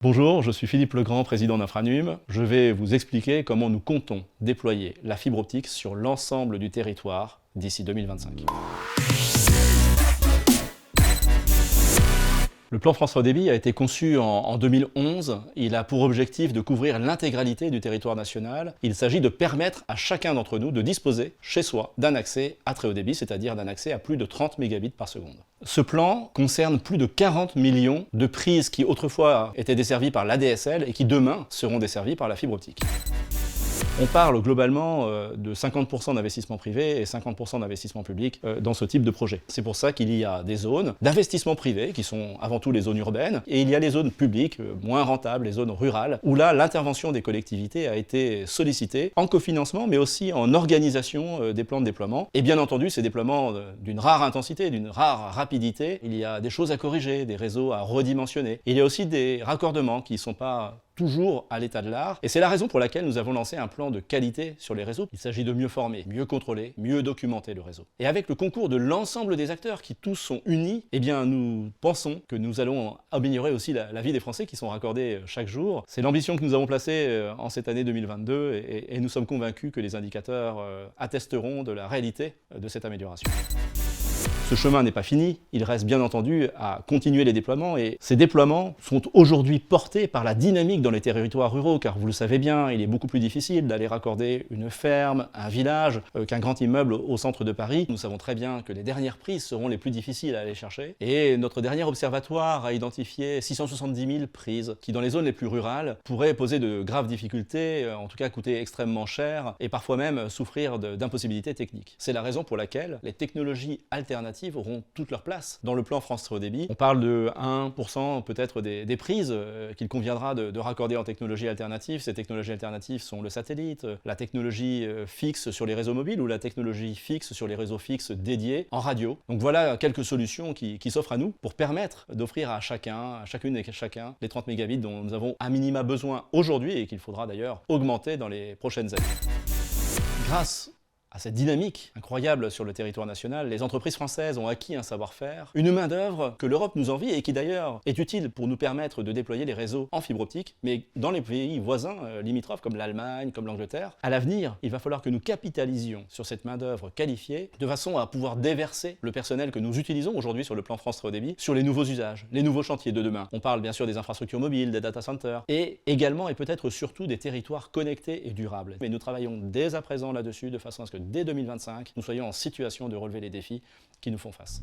Bonjour, je suis Philippe Legrand, président d'Infranum. Je vais vous expliquer comment nous comptons déployer la fibre optique sur l'ensemble du territoire d'ici 2025. Le plan France Très Haut Débit a été conçu en 2011. Il a pour objectif de couvrir l'intégralité du territoire national. Il s'agit de permettre à chacun d'entre nous de disposer chez soi d'un accès à très haut débit, c'est-à-dire d'un accès à plus de 30 mégabits par seconde. Ce plan concerne plus de 40 millions de prises qui autrefois étaient desservies par l'ADSL et qui demain seront desservies par la fibre optique. On parle globalement de 50% d'investissement privé et 50% d'investissement public dans ce type de projet. C'est pour ça qu'il y a des zones d'investissement privé qui sont avant tout les zones urbaines et il y a les zones publiques moins rentables, les zones rurales, où là l'intervention des collectivités a été sollicitée en cofinancement mais aussi en organisation des plans de déploiement. Et bien entendu ces déploiements d'une rare intensité, d'une rare rapidité, il y a des choses à corriger, des réseaux à redimensionner. Il y a aussi des raccordements qui ne sont pas toujours à l'état de l'art. Et c'est la raison pour laquelle nous avons lancé un plan de qualité sur les réseaux. Il s'agit de mieux former, mieux contrôler, mieux documenter le réseau. Et avec le concours de l'ensemble des acteurs qui tous sont unis, eh bien nous pensons que nous allons améliorer aussi la vie des Français qui sont raccordés chaque jour. C'est l'ambition que nous avons placée en cette année 2022 et nous sommes convaincus que les indicateurs attesteront de la réalité de cette amélioration. Ce chemin n'est pas fini, il reste bien entendu à continuer les déploiements et ces déploiements sont aujourd'hui portés par la dynamique dans les territoires ruraux car vous le savez bien, il est beaucoup plus difficile d'aller raccorder une ferme, un village qu'un grand immeuble au centre de Paris. Nous savons très bien que les dernières prises seront les plus difficiles à aller chercher et notre dernier observatoire a identifié 670 000 prises qui dans les zones les plus rurales pourraient poser de graves difficultés, en tout cas coûter extrêmement cher et parfois même souffrir d'impossibilités techniques. C'est la raison pour laquelle les technologies alternatives auront toute leur place dans le plan France Très Haut Débit. On parle de 1% peut-être des prises qu'il conviendra de raccorder en technologie alternative. Ces technologies alternatives sont le satellite, la technologie fixe sur les réseaux mobiles ou la technologie fixe sur les réseaux fixes dédiés en radio. Donc voilà quelques solutions qui s'offrent à nous pour permettre d'offrir à chacune et chacun les 30 mégabits dont nous avons à minima besoin aujourd'hui et qu'il faudra d'ailleurs augmenter dans les prochaines années. Grâce à cette dynamique incroyable sur le territoire national, les entreprises françaises ont acquis un savoir-faire, une main-d'œuvre que l'Europe nous envie et qui d'ailleurs est utile pour nous permettre de déployer les réseaux en fibre optique, mais dans les pays voisins limitrophes comme l'Allemagne, comme l'Angleterre. À l'avenir, il va falloir que nous capitalisions sur cette main-d'œuvre qualifiée de façon à pouvoir déverser le personnel que nous utilisons aujourd'hui sur le plan France Très Haut Débit sur les nouveaux usages, les nouveaux chantiers de demain. On parle bien sûr des infrastructures mobiles, des data centers et également et peut-être surtout des territoires connectés et durables. Mais nous travaillons dès à présent là-dessus de façon à ce que dès 2025, nous soyons en situation de relever les défis qui nous font face.